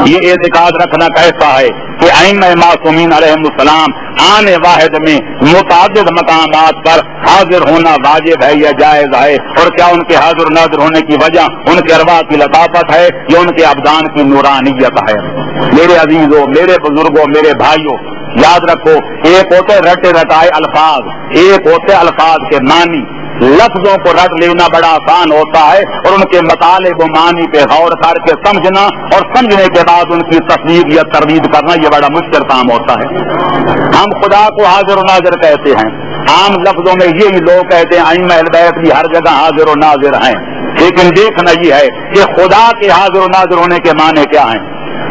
یہ اعتقاد رکھنا کیسا ہے کہ ائمہ معصومین علیہم آنے واحد میں متعدد مقامات پر حاضر ہونا واجب ہے یا جائز ہے، اور کیا ان کے حاضر ناظر ہونے کی وجہ ان کے ارواح کی لطافت ہے یا ان کے ابدان کی نورانیت ہے؟ میرے عزیزوں، میرے بزرگوں، میرے بھائیوں، یاد رکھو، ایک ہوتے رٹے رٹائے الفاظ، ایک ہوتے الفاظ کے معنی۔ لفظوں کو رٹ لینا بڑا آسان ہوتا ہے، اور ان کے مطالب و معنی پہ غور کر کے سمجھنا اور سمجھنے کے بعد ان کی تصدیق یا تردید کرنا یہ بڑا مشکل کام ہوتا ہے۔ ہم خدا کو حاضر و ناظر کہتے ہیں، عام لفظوں میں یہی لوگ کہتے ہیں ائمہ اہل بیت بھی ہر جگہ حاضر و ناظر ہیں، لیکن دیکھنا یہ ہے کہ خدا کے حاضر و ناظر ہونے کے معنی کیا ہیں؟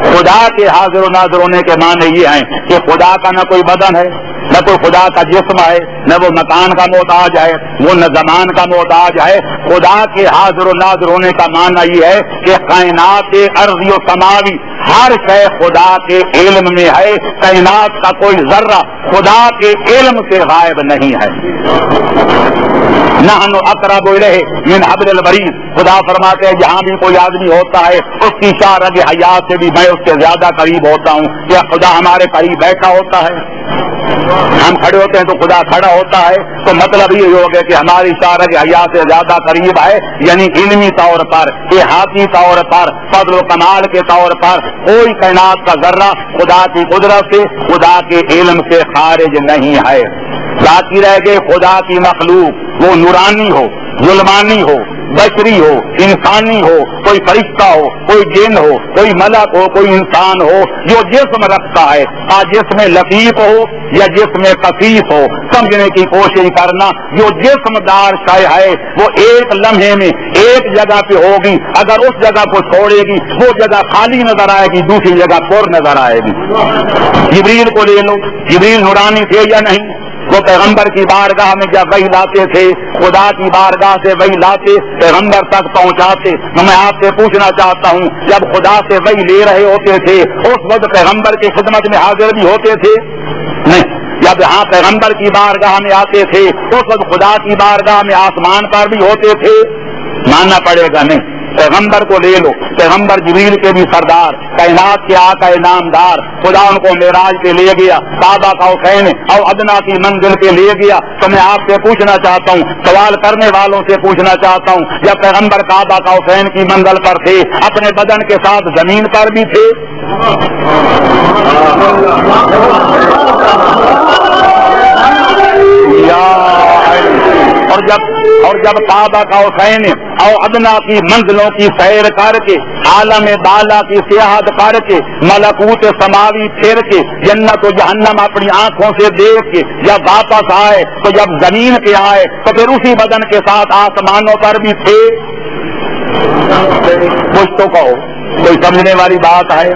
خدا کے حاضر و ناظر ہونے کے معنی یہ ہیں کہ خدا کا نہ کوئی بدن ہے، نہ کوئی خدا کا جسم ہے، نہ وہ مکان کا محتاج ہے، وہ نہ زمان کا محتاج ہے۔ خدا کے حاضر و ناظر ہونے کا معنی یہ ہے کہ کائنات ارضی و سماوی ہر شے خدا کے علم میں ہے، کائنات کا کوئی ذرہ خدا کے علم سے غائب نہیں ہے۔ نحن اقرب الیہ من حبل الورید، خدا فرماتے ہیں جہاں بھی کوئی آدمی ہوتا ہے اس کی شارگ حیات سے بھی میں اس کے زیادہ قریب ہوتا ہوں۔ کیا خدا ہمارے قریب بیٹھا ہوتا ہے؟ ہم کھڑے ہوتے ہیں تو خدا کھڑا ہوتا ہے، تو مطلب یہ ہوگا کہ ہماری شارگ حیات سے زیادہ قریب ہے، یعنی علمی طور پر، احاطی طور پر، فضل و کمال کے طور پر کوئی کائنات کا ذرہ خدا کی قدرت سے، خدا کے علم سے خارج نہیں ہے۔ باقی رہ گئے خدا کی مخلوق، وہ نورانی ہو، ظلمانی ہو، بشری ہو، انسانی ہو، کوئی فرشتہ ہو، کوئی جن ہو، کوئی ملک ہو، کوئی انسان ہو، جو جسم رکھتا ہے، جسم لطیف ہو یا جسم کثیف ہو، سمجھنے کی کوشش کرنا۔ جو جسم دار شے ہے وہ ایک لمحے میں ایک جگہ پہ ہوگی، اگر اس جگہ کو چھوڑے گی وہ جگہ خالی نظر آئے گی، دوسری جگہ پر نظر آئے گی۔ جبریل کو لے لو، جبریل نورانی تھے یا نہیں؟ وہ پیغمبر کی بارگاہ میں جب وحی لاتے تھے، خدا کی بارگاہ سے وحی لاتے، پیغمبر تک پہنچاتے۔ میں آپ سے پوچھنا چاہتا ہوں، جب خدا سے وحی لے رہے ہوتے تھے اس وقت پیغمبر کی خدمت میں حاضر بھی ہوتے تھے؟ نہیں۔ جب یہاں پیغمبر کی بارگاہ میں آتے تھے اس وقت خدا کی بارگاہ میں آسمان پر بھی ہوتے تھے؟ ماننا پڑے گا نہیں۔ پیغمبر کو لے لو، پیغمبر جبریل کے بھی سردار، کائنات کے آقا نامدار، خدا ان کو معراج پہ لے گیا، کعبہ قوسین اور ادنا کی منزل پہ لے گیا۔ تو میں آپ سے پوچھنا چاہتا ہوں، سوال کرنے والوں سے پوچھنا چاہتا ہوں، جب پیغمبر کعبہ قوسین کی منزل پر تھے اپنے بدن کے ساتھ زمین پر بھی تھے؟ اور جب کعبہ قوسین اور ادنا کی منزلوں کی سیر کر کے، عالم بالا کی سیاحت کر کے، ملکوت سماوی پھر کے، جنت و جہنم اپنی آنکھوں سے دیکھ کے جب واپس آئے تو جب زمین پہ آئے تو پھر اسی بدن کے ساتھ آسمانوں پر بھی تھے؟ کچھ تو کہو، کوئی سمجھنے والی بات ہے؟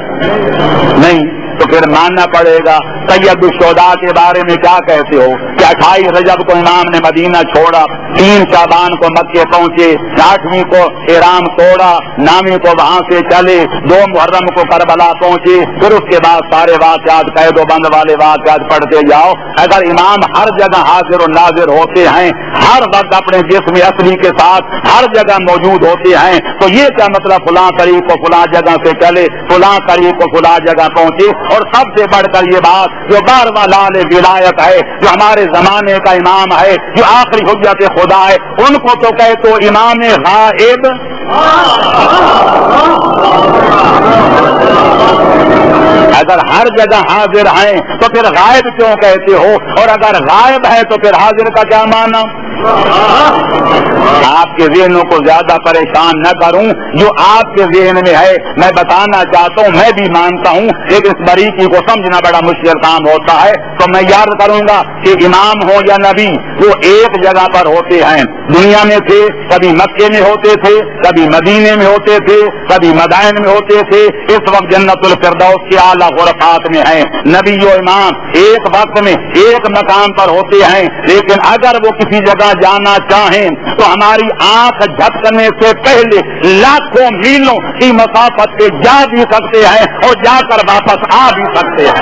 نہیں۔ تو پھر ماننا پڑے گا۔ سید الشہداء کے بارے میں کیا کہتے ہو کہ 28 رجب کو امام نے مدینہ چھوڑا، 3 شعبان کو مکے پہنچے، 8ویں کو احرام توڑا، 9ویں کو وہاں سے چلے، 2 محرم کو کربلا پہنچے، پھر اس کے بعد سارے واقعات قید و بند والے واقعات پڑھتے جاؤ۔ اگر امام ہر جگہ حاضر و ناظر ہوتے ہیں، ہر وقت اپنے جسم اصلی کے ساتھ ہر جگہ موجود ہوتے ہیں، تو یہ کیا مطلب فلاں طریق کو فلاں جگہ سے چلے، فلاں طریق کو فلاں جگہ پہنچے؟ اور سب سے بڑھ کر یہ بات جو 12واں لال ولایت ہے، جو ہمارے زمانے کا امام ہے، جو آخری حجت خدا ہے، ان کو تو کہے تو امام غائب۔ اگر ہر جگہ حاضر ہیں تو پھر غائب کیوں کہتے ہو؟ اور اگر غائب ہے تو پھر حاضر کا کیا معنی؟ آپ کے ذہنوں کو زیادہ پریشان نہ کروں، جو آپ کے ذہن میں ہے میں بتانا چاہتا ہوں، میں بھی مانتا ہوں، لیکن اس باریکی کو سمجھنا بڑا مشکل کام ہوتا ہے۔ تو میں یاد کروں گا کہ امام ہو یا نبی وہ ایک جگہ پر ہوتے ہیں، دنیا میں تھے، کبھی مکے میں ہوتے تھے، کبھی مدینے میں ہوتے تھے، کبھی مدائن میں ہوتے تھے، اس وقت جنت الفردوس کے اعلیٰ غرفات میں ہیں۔ نبی و امام ایک وقت میں ایک مقام پر ہوتے ہیں، لیکن اگر وہ کسی جگہ جانا چاہیں تو ہماری آنکھ جھپکنے سے پہلے لاکھوں میلوں کی مسافت پہ جا بھی سکتے ہیں اور جا کر واپس آ بھی سکتے ہیں۔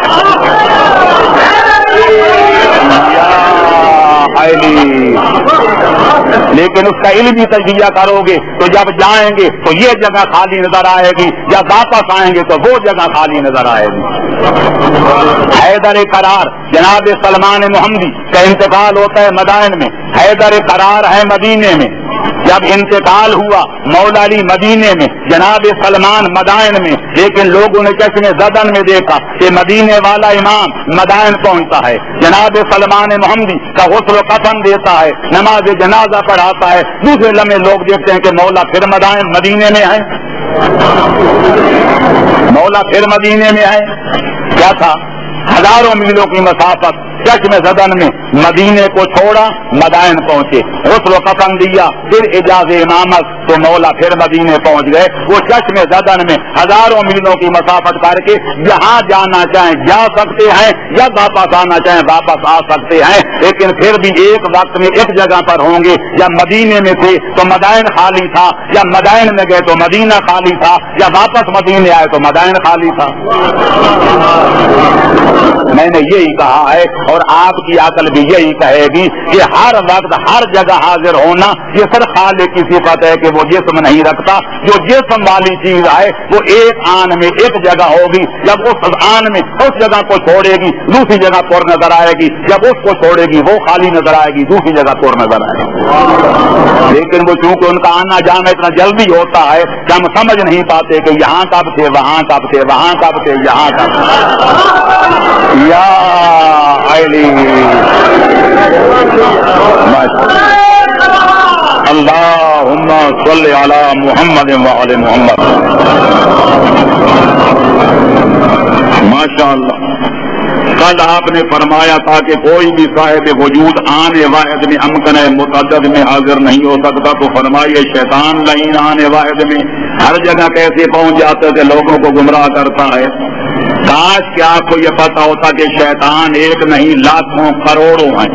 لیکن اس کا علمی تجزیہ کرو گے تو جب جائیں گے تو یہ جگہ خالی نظر آئے گی، جب واپس آئیں گے تو وہ جگہ خالی نظر آئے گی۔ حیدر قرار جناب سلمان محمدی کا انتقال ہوتا ہے مدائن میں، حیدر قرار ہے مدینے میں۔ جب انتقال ہوا مولا علی مدینے میں، جناب سلمان مدائن میں، لیکن لوگوں نے چشم زدن میں دیکھا کہ مدینے والا امام مدائن پہنچتا ہے، جناب سلمان محمدی کا غسل و کفن دیتا ہے، نماز جنازہ پڑھاتا ہے، دوسرے لمحے لوگ دیکھتے ہیں کہ مولا پھر مدینے میں ہے، مولا پھر مدینے میں ہے۔ کیا تھا؟ ہزاروں میلوں کی مسافت چشم زدن میں مدینے کو چھوڑا، مدائن پہنچے، غسل و کفن دیا، پھر اجاز امامت تو مولا پھر مدینے پہنچ گئے۔ وہ چشم زدن میں ہزاروں میلوں کی مسافت کر کے جہاں جانا چاہیں جا سکتے ہیں، یا واپس آنا چاہیں واپس آ سکتے ہیں، لیکن پھر بھی ایک وقت میں ایک جگہ پر ہوں گے۔ یا مدینے میں تھے تو مدائن خالی تھا، یا مدائن میں گئے تو مدینہ خالی تھا، یا واپس مدینے آئے تو مدائن خالی تھا۔ میں نے یہی کہا ہے اور آپ کی عقل بھی یہی کہے گی کہ ہر وقت ہر جگہ حاضر ہونا یہ صرف خالق کی صفت ہے کہ وہ جسم نہیں رکھتا۔ جو جسم والی چیز ہے وہ ایک آن میں ایک جگہ ہوگی، جب اس آن میں اس جگہ کو چھوڑے گی دوسری جگہ پر نظر آئے گی، جب اس کو چھوڑے گی وہ خالی نظر آئے گی، دوسری جگہ پر نظر آئے گی۔ لیکن وہ چونکہ ان کا آنا جانا اتنا جلدی ہوتا ہے کہ ہم سمجھ نہیں پاتے کہ یہاں کب تھے، وہاں کب تھے، وہاں کب تھے، یہاں کب تھے۔ یا علی اللہم صلی علی محمد وعلی محمد۔ ماشاء اللہ، کل آپ نے فرمایا تھا کہ کوئی بھی صاحب وجود آنے واحد میں امکن متعدد میں حاضر نہیں ہو سکتا، تو فرمائیے شیطان لعین آنے واحد میں ہر جگہ کیسے پہنچ جاتا ہے کہ لوگوں کو گمراہ کرتا ہے۔ کاش کہ آپ کو یہ پتا ہوتا کہ شیطان ایک نہیں لاکھوں کروڑوں ہیں،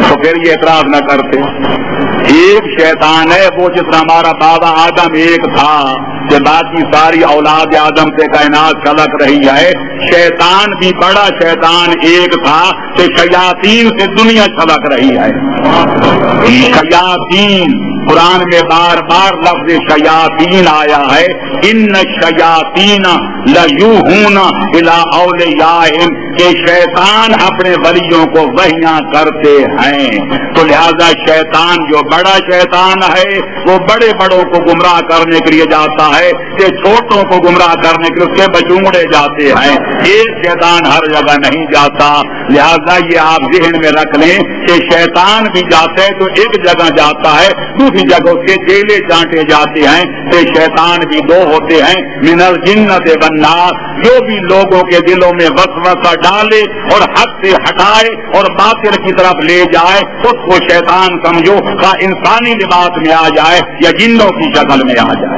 تو پھر یہ اعتراض نہ کرتے۔ ایک شیطان ہے وہ جس طرح ہمارا بابا آدم ایک تھا کہ باقی ساری اولاد آدم سے کائنات چھلک رہی ہے، شیطان بھی بڑا شیطان ایک تھا کہ شیاطین سے دنیا چھلک رہی ہے۔ شیاطین قرآن میں بار بار لفظ شیاطین آیا ہے، ان شیاطین لیوحون الی اولیاءہم، کہ شیطان اپنے ولیوں کو وحیاں کرتے ہیں۔ تو لہذا شیطان جو بڑا شیطان ہے وہ بڑے بڑوں کو گمراہ کرنے کے لیے جاتا ہے کہ چھوٹوں کو گمراہ کرنے کے لیے اس کے بچونڈے جاتے ہیں۔ ایک شیطان ہر جگہ نہیں جاتا، لہذا یہ آپ ذہن میں رکھ لیں کہ شیطان بھی جاتا ہے تو ایک جگہ جاتا ہے، دوسری جگہ اس کے چیلے چانٹے جاتے ہیں۔ کہ شیطان بھی دو ہوتے ہیں، من الجنۃ والناس، جو بھی لوگوں کے دلوں میں وسوسہ ڈالے اور حق سے ہٹائے اور باطل کی طرف لے جائے اس کو شیطان سمجھو، کا انسانی لباس میں آ جائے یا جنوں کی شکل میں آ جائے۔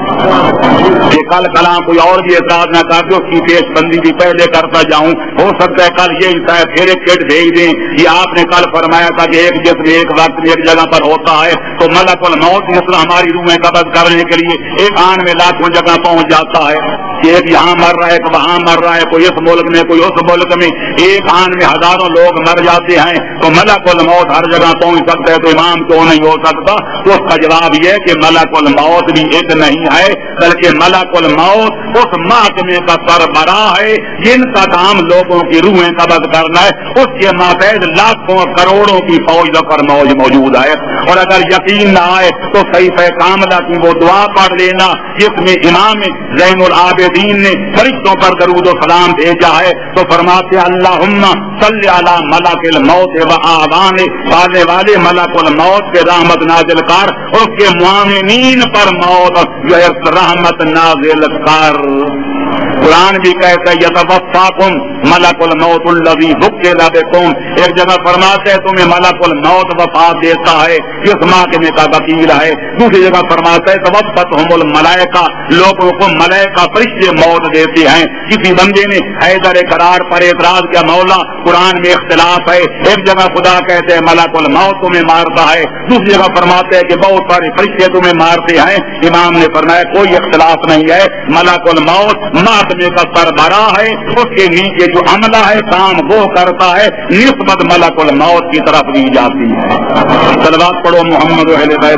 کہ کل کلام کوئی اور بھی اعتراض نہ کر دے، اس کی پیش بندی بھی پہلے کرتا جاؤں، ہو سکتا ہے کل یہ صاحب پھر ایک کٹ بھیج دیں۔ یہ آپ نے کل فرمایا تھا کہ ایک جسم ایک وقت میں ایک جگہ پر ہوتا ہے، تو ملک الموت جس طرح ہماری روحیں قبض کرنے کے لیے ایک آن میں لاکھوں جگہ پہنچ جاتا ہے، کہ ایک یہاں مر رہا ہے، ایک وہاں مر رہا ہے، کوئی اس ملک میں کوئی اس ملک میں، ایک آن میں ہزاروں لوگ مر جاتے ہیں، تو ملک الموت ہر جگہ پہنچ سکتا ہے تو امام کیوں نہیں ہو سکتا؟ تو اس کا جواب یہ کہ ملک الموت بھی ایک نہیں ہے، بلکہ ملک الموت اس محکمے کا سربراہ ہے جن کا کام لوگوں کی روحیں قبض کرنا ہے، اس کے ماتحت لاکھوں کروڑوں کی فوج پر موجود ہے۔ اور اگر یقین نہ آئے تو صحیفہ کاملہ کی وہ دعا پڑھ لینا جس میں امام زین العابدین نے فرشتوں پر درود و سلام بھیجا ہے، تو فرماتے ہیں اللہم صلی علی ملک الموت و آوان، والے ملک الموت پہ رحمت نازل کر، اور اس کے معاونین پر موت جو رحمت نازل کر۔ قرآن بھی کہتا ہے یتوفاکم ملک الموت الذی وکل بکم، ایک جگہ فرماتے ہیں تمہیں ملک الموت وفات دیتا ہے جس محکمے کا وکیل ہے، دوسری جگہ فرماتا ہے توفتہم الملائکہ، لوگوں کو ملائکہ فرشتے موت دیتے ہیں۔ کسی بندے نے حیدر قرار پر اعتراض کیا مولا قرآن میں اختلاف ہے، ایک جگہ خدا کہتے ہیں ملک الموت تمہیں مارتا ہے، دوسری جگہ فرماتے ہیں کہ بہت سارے فرشتے تمہیں مارتے ہیں۔ امام نے فرمایا کوئی اختلاف نہیں ہے، ملک الموت محکمے کا سربراہ ہے، اس کے نیچے جو عملہ ہے کام وہ کرتا ہے، نسبت ملک الموت کی طرف دی جاتی ہے۔ صلوات پڑھو محمد و اہل بیت